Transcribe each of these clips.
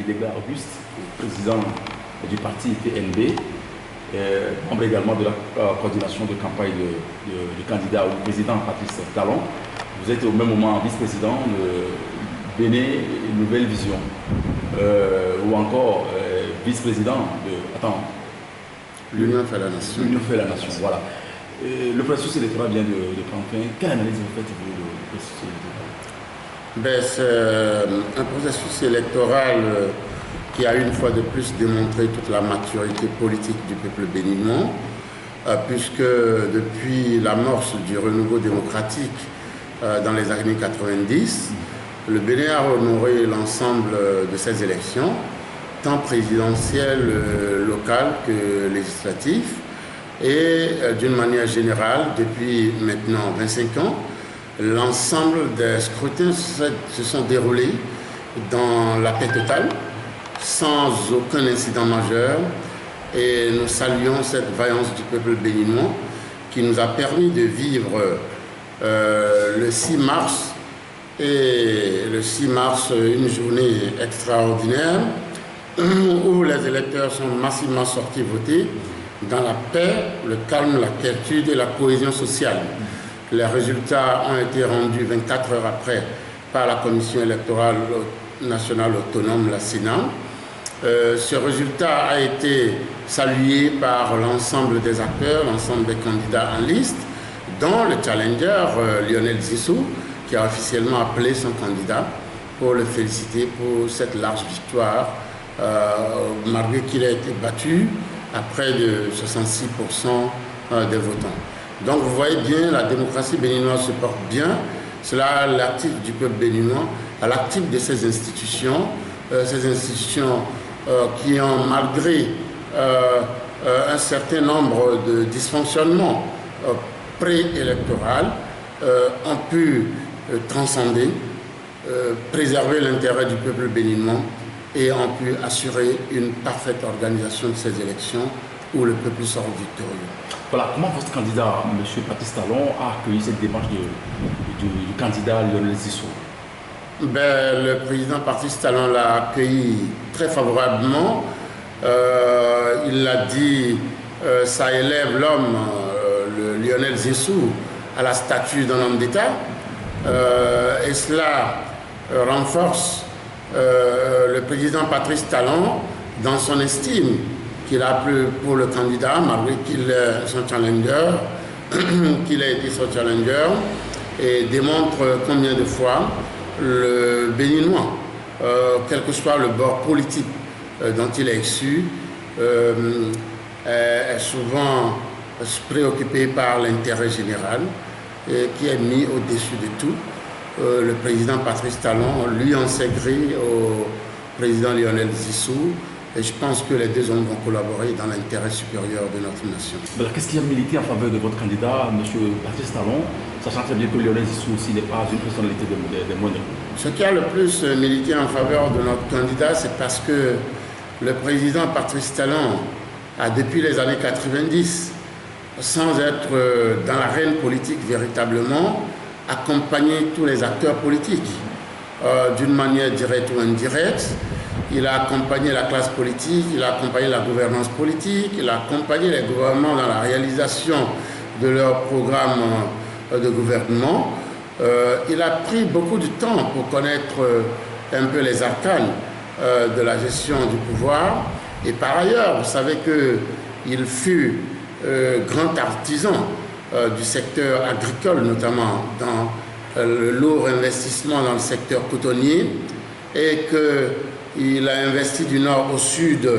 Idéga Auguste, président du parti PNB, membre également de la coordination de campagne du candidat ou président Patrice Talon. Vous êtes au même moment vice-président de Bénin Nouvelle Vision, ou encore vice-président de... L'Union fait la nation. L'Union fait la nation, voilà. Le processus électoral vient de prendre fin. Quelle analyse vous faites du processus électoral? C'est un processus électoral qui a une fois de plus démontré toute la maturité politique du peuple béninois, puisque depuis l'amorce du renouveau démocratique dans les années 90, le Bénin a honoré l'ensemble de ses élections, tant présidentielles, locales que législatives, et d'une manière générale, depuis maintenant 25 ans, l'ensemble des scrutins se sont déroulés dans la paix totale, sans aucun incident majeur, et nous saluons cette vaillance du peuple béninois qui nous a permis de vivre le 6 mars, une journée extraordinaire où les électeurs sont massivement sortis voter dans la paix, le calme, la quiétude et la cohésion sociale. Les résultats ont été rendus 24 heures après par la Commission électorale nationale autonome, la Sénat. Ce résultat a été salué par l'ensemble des acteurs, l'ensemble des candidats en liste, dont le challenger Lionel Zissou, qui a officiellement appelé son candidat pour le féliciter pour cette large victoire, malgré qu'il a été battu à près de 66% des votants. Donc vous voyez bien, la démocratie béninoise se porte bien. Cela à l'actif du peuple béninois, à l'actif de ces institutions qui ont, malgré un certain nombre de dysfonctionnements préélectoraux, ont pu transcender, préserver l'intérêt du peuple béninois et ont pu assurer une parfaite organisation de ces élections où le peuple sort victorieux. Voilà, comment votre candidat, M. Patrice Talon, a accueilli cette démarche du candidat Lionel Zissou? Le président Patrice Talon l'a accueilli très favorablement. Il l'a dit, ça élève l'homme, le Lionel Zissou, à la statue d'un homme d'État. Et cela renforce le président Patrice Talon dans son estime qu'il a pour le candidat, malgré qu'il est son challenger, qu'il a été son challenger, et démontre combien de fois le Béninois, quel que soit le bord politique dont il est issu, est souvent préoccupé par l'intérêt général et qui est mis au-dessus de tout. Le président Patrice Talon, lui, en s'est gré au président Lionel Zissou. Et je pense que les deux hommes vont collaborer dans l'intérêt supérieur de notre nation. Qu'est-ce qui a milité en faveur de votre candidat, M. Patrice Talon, sachant très bien que Lionel Zissou aussi n'est pas une personnalité des moindres? Ce qui a le plus milité en faveur de notre candidat, c'est parce que le président Patrice Talon a, depuis les années 90, sans être dans l'arène politique véritablement, accompagné tous les acteurs politiques, d'une manière directe ou indirecte. Il a accompagné la classe politique, il a accompagné la gouvernance politique, il a accompagné les gouvernements dans la réalisation de leur programme de gouvernement. Il a pris beaucoup de temps pour connaître un peu les arcanes de la gestion du pouvoir. Et par ailleurs, vous savez qu'il fut grand artisan du secteur agricole, notamment dans le lourd investissement dans le secteur cotonnier, et qu'il a investi du nord au sud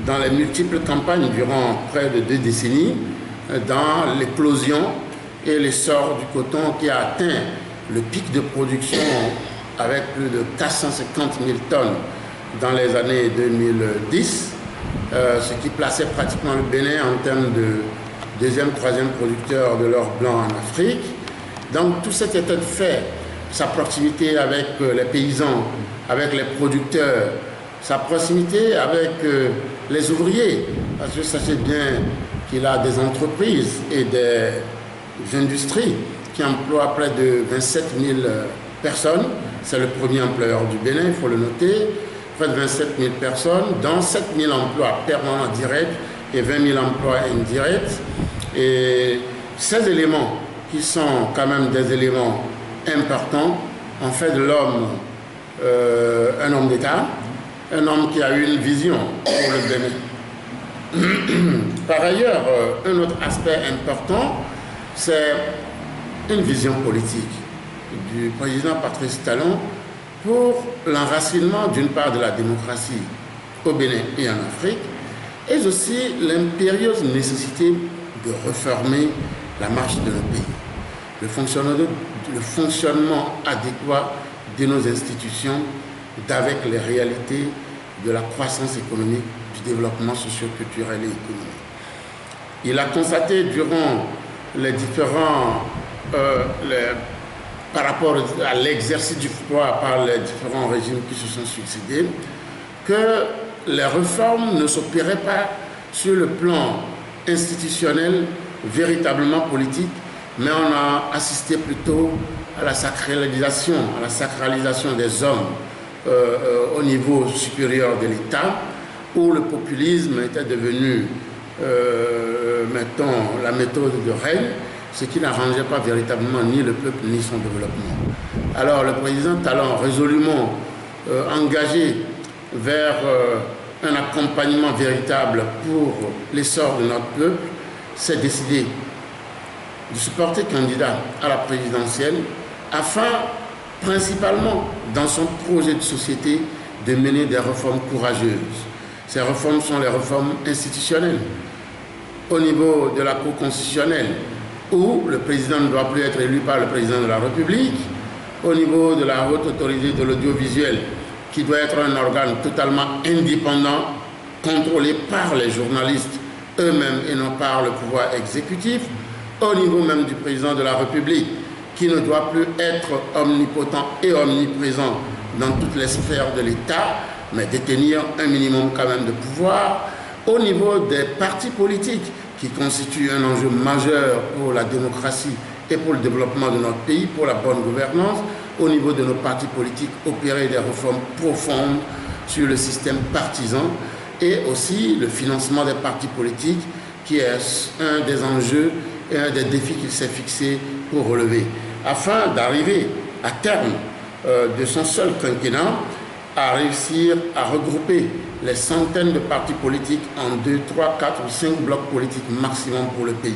dans les multiples campagnes durant près de 2 décennies, dans l'éclosion et l'essor du coton qui a atteint le pic de production avec plus de 450 000 tonnes dans les années 2010, ce qui plaçait pratiquement le Bénin en termes de 2e, 3e producteur de l'or blanc en Afrique. Donc tout cet état de fait, sa proximité avec les paysans, avec les producteurs, sa proximité avec les ouvriers, parce que sachez bien qu'il a des entreprises et des industries qui emploient près de 27 000 personnes. C'est le premier employeur du Bénin, il faut le noter. près de 27 000 personnes, dont 7 000 emplois permanents directs et 20 000 emplois indirects. Et ces éléments, qui sont quand même des éléments importants, ont fait de l'homme un homme d'État, un homme qui a eu une vision pour le Bénin. Par ailleurs, un autre aspect important, c'est une vision politique du président Patrice Talon pour l'enracinement d'une part de la démocratie au Bénin et en Afrique, et aussi l'impérieuse nécessité de réformer la marche de nos pays, le fonctionnement adéquat de nos institutions d'avec les réalités de la croissance économique, du développement socio-culturel et économique. Il a constaté durant les différents, par rapport à l'exercice du pouvoir par les différents régimes qui se sont succédés, que les réformes ne s'opéraient pas sur le plan institutionnel, véritablement politique, mais on a assisté plutôt à la sacralisation des hommes au niveau supérieur de l'État, où le populisme était devenu, mettons, la méthode de règne, ce qui n'arrangeait pas véritablement ni le peuple ni son développement. Alors le président Talon, résolument engagé vers un accompagnement véritable pour l'essor de notre peuple, s'est décidé de se porter candidat à la présidentielle afin, principalement dans son projet de société, de mener des réformes courageuses. Ces réformes sont les réformes institutionnelles. Au niveau de la Cour constitutionnelle, où le président ne doit plus être élu par le président de la République, au niveau de la haute autorité de l'audiovisuel, qui doit être un organe totalement indépendant, contrôlé par les journalistes eux-mêmes et non par le pouvoir exécutif, au niveau même du président de la République, qui ne doit plus être omnipotent et omniprésent dans toutes les sphères de l'État, mais détenir un minimum quand même de pouvoir, au niveau des partis politiques, qui constituent un enjeu majeur pour la démocratie et pour le développement de notre pays, pour la bonne gouvernance, au niveau de nos partis politiques, opérer des réformes profondes sur le système partisan et aussi le financement des partis politiques, qui est un des enjeux et un des défis qu'il s'est fixé pour relever, afin d'arriver à terme de son seul quinquennat à réussir à regrouper les centaines de partis politiques en 2, 3, 4 ou 5 blocs politiques maximum pour le pays.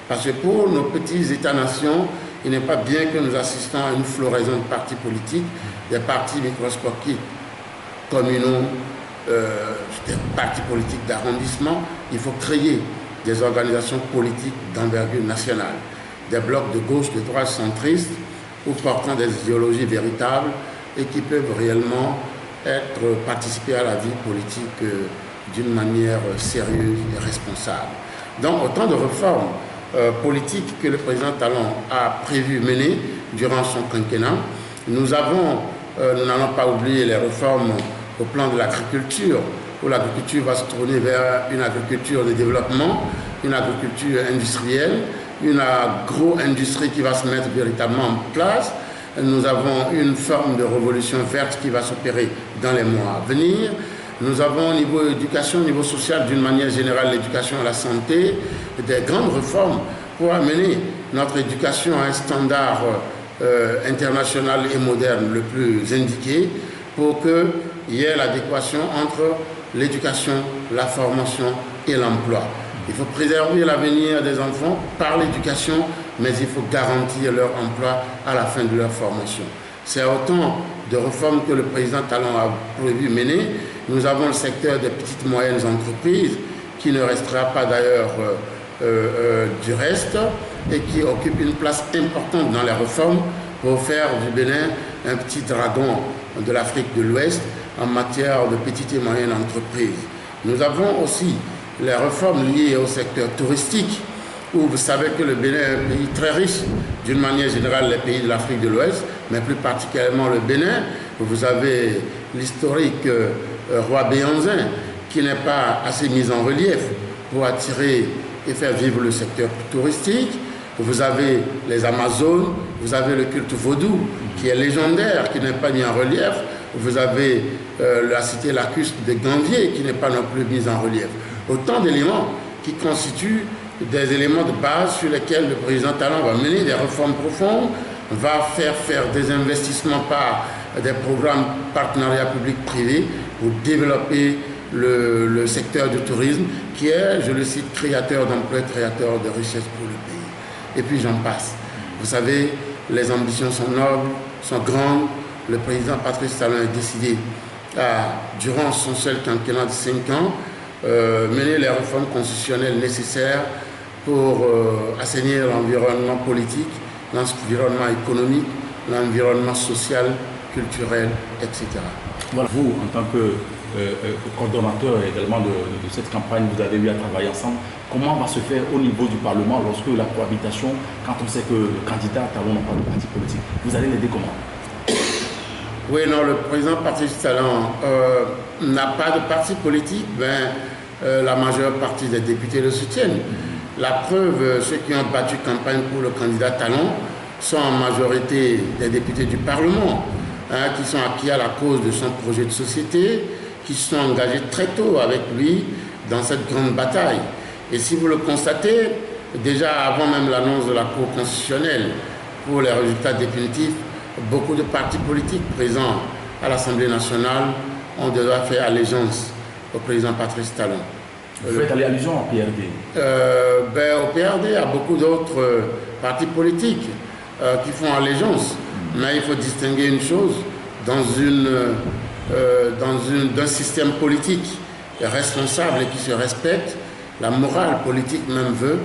Parce que pour nos petits États-nations, il n'est pas bien que nous assistons à une floraison de partis politiques, des partis microscopiques communaux, des partis politiques d'arrondissement. Il faut créer des organisations politiques d'envergure nationale, des blocs de gauche, de droite centristes, ou portant des idéologies véritables et qui peuvent réellement participer à la vie politique d'une manière sérieuse et responsable. Donc autant de réformes politiques que le président Talon a prévu mener durant son quinquennat. Nous n'allons pas oublier les réformes au plan de l'agriculture, où l'agriculture va se tourner vers une agriculture de développement, une agriculture industrielle, une agro-industrie qui va se mettre véritablement en place. Nous avons une forme de révolution verte qui va s'opérer dans les mois à venir. Nous avons au niveau éducation, au niveau social, d'une manière générale, l'éducation et la santé, des grandes réformes pour amener notre éducation à un standard international et moderne le plus indiqué, pour qu'il y ait l'adéquation entre l'éducation, la formation et l'emploi. Il faut préserver l'avenir des enfants par l'éducation, mais il faut garantir leur emploi à la fin de leur formation. C'est autant de réformes que le président Talon a prévu mener. Nous avons le secteur des petites et moyennes entreprises, qui ne restera pas d'ailleurs du reste, et qui occupe une place importante dans les réformes pour faire du Bénin un petit dragon de l'Afrique de l'Ouest en matière de petites et moyennes entreprises. Nous avons aussi les réformes liées au secteur touristique, où vous savez que le Bénin est un pays très riche, d'une manière générale les pays de l'Afrique de l'Ouest, mais plus particulièrement le Bénin. Vous avez l'historique roi Béhanzin, qui n'est pas assez mis en relief pour attirer et faire vivre le secteur touristique. Vous avez les Amazones, vous avez le culte vaudou, qui est légendaire, qui n'est pas mis en relief. vous avez la cité lacustre de Ganvier qui n'est pas non plus mise en relief. Autant d'éléments qui constituent des éléments de base sur lesquels le président Talon va mener des réformes profondes, va faire des investissements par des programmes partenariat public-privé pour développer le secteur du tourisme qui est, je le cite, créateur d'emplois, créateur de richesses pour le pays. Et puis j'en passe. Vous savez, les ambitions sont nobles, sont grandes. Le président Patrice Talon a décidé, durant son seul quinquennat de 5 ans, mener les réformes constitutionnelles nécessaires pour assainir l'environnement politique, l'environnement économique, l'environnement social, culturel, etc. Voilà. Vous, en tant que coordonnateur également de cette campagne, vous avez eu à travailler ensemble. Comment va se faire au niveau du Parlement lorsque la cohabitation, quand on sait que le candidat Talon n'a pas de parti politique, vous allez l'aider comment? Oui, non, le président Patrice Talon n'a pas de parti politique, mais la majeure partie des députés le soutiennent. La preuve, ceux qui ont battu campagne pour le candidat Talon sont en majorité des députés du Parlement, qui sont acquis à la cause de son projet de société, qui se sont engagés très tôt avec lui dans cette grande bataille. Et si vous le constatez, déjà avant même l'annonce de la Cour constitutionnelle pour les résultats définitifs, beaucoup de partis politiques présents à l'Assemblée nationale ont déjà fait allégeance au président Patrice Talon. Vous faites allusion au PRD? Au PRD, il y a beaucoup d'autres partis politiques qui font allégeance. Mais il faut distinguer une chose, dans un système politique responsable et qui se respecte, la morale politique même veut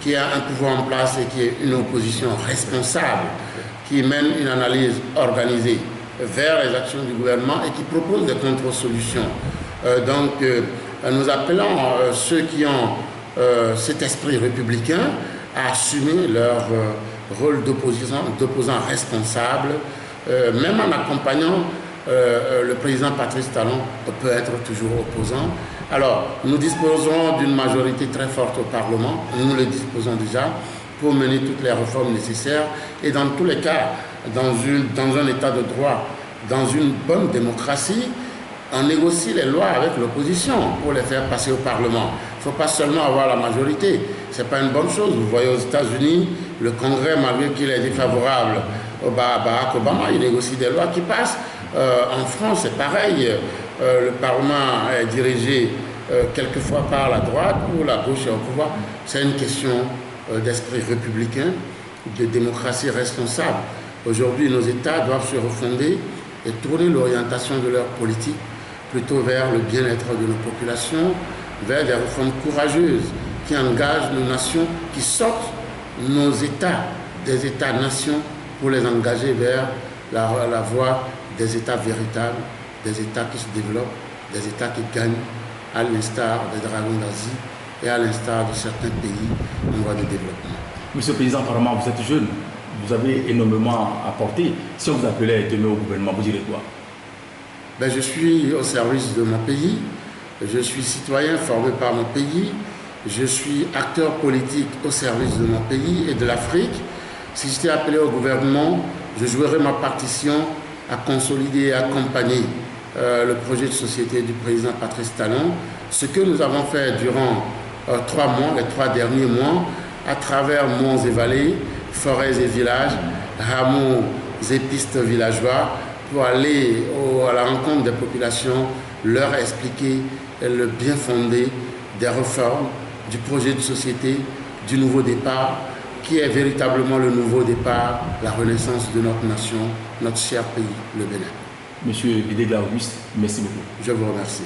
qu'il y ait un pouvoir en place et qu'il y ait une opposition responsable qui mène une analyse organisée vers les actions du gouvernement et qui propose des contre-solutions. Nous appelons ceux qui ont cet esprit républicain à assumer leur rôle d'opposant responsable, même en accompagnant le président Patrice Talon peut être toujours opposant. Alors, nous disposerons d'une majorité très forte au Parlement, nous le disposons déjà, pour mener toutes les réformes nécessaires. Et dans tous les cas, dans un état de droit, dans une bonne démocratie, on négocie les lois avec l'opposition pour les faire passer au Parlement. Il ne faut pas seulement avoir la majorité. Ce n'est pas une bonne chose. Vous voyez aux États-Unis, le Congrès, malgré qu'il est défavorable au Barack Obama, il négocie des lois qui passent. En France, c'est pareil. Le Parlement est dirigé quelquefois par la droite ou la gauche est au pouvoir. C'est une question d'esprit républicain, de démocratie responsable. Aujourd'hui, nos États doivent se refonder et tourner l'orientation de leur politique plutôt vers le bien-être de nos populations, vers des réformes courageuses qui engagent nos nations, qui sortent nos États des États-nations pour les engager vers la voie des États véritables, des États qui se développent, des États qui gagnent, à l'instar des dragons d'Asie et à l'instar de certains pays en voie de développement. Monsieur le Président, apparemment, vous êtes jeune, vous avez énormément apporté. Si on vous appelait demain au gouvernement, vous direz quoi? Je suis au service de mon pays, je suis citoyen formé par mon pays, je suis acteur politique au service de mon pays et de l'Afrique. Si j'étais appelé au gouvernement, je jouerais ma partition à consolider et accompagner le projet de société du président Patrice Talon. Ce que nous avons fait durant 3 mois, les 3 derniers mois, à travers monts et vallées, forêts et villages, hameaux et pistes villageois, pour aller à la rencontre des populations, leur expliquer le bien fondé des réformes, du projet de société, du nouveau départ, qui est véritablement le nouveau départ, la renaissance de notre nation, notre cher pays, le Bénin. Monsieur Bidegla Auguste, merci beaucoup. Je vous remercie.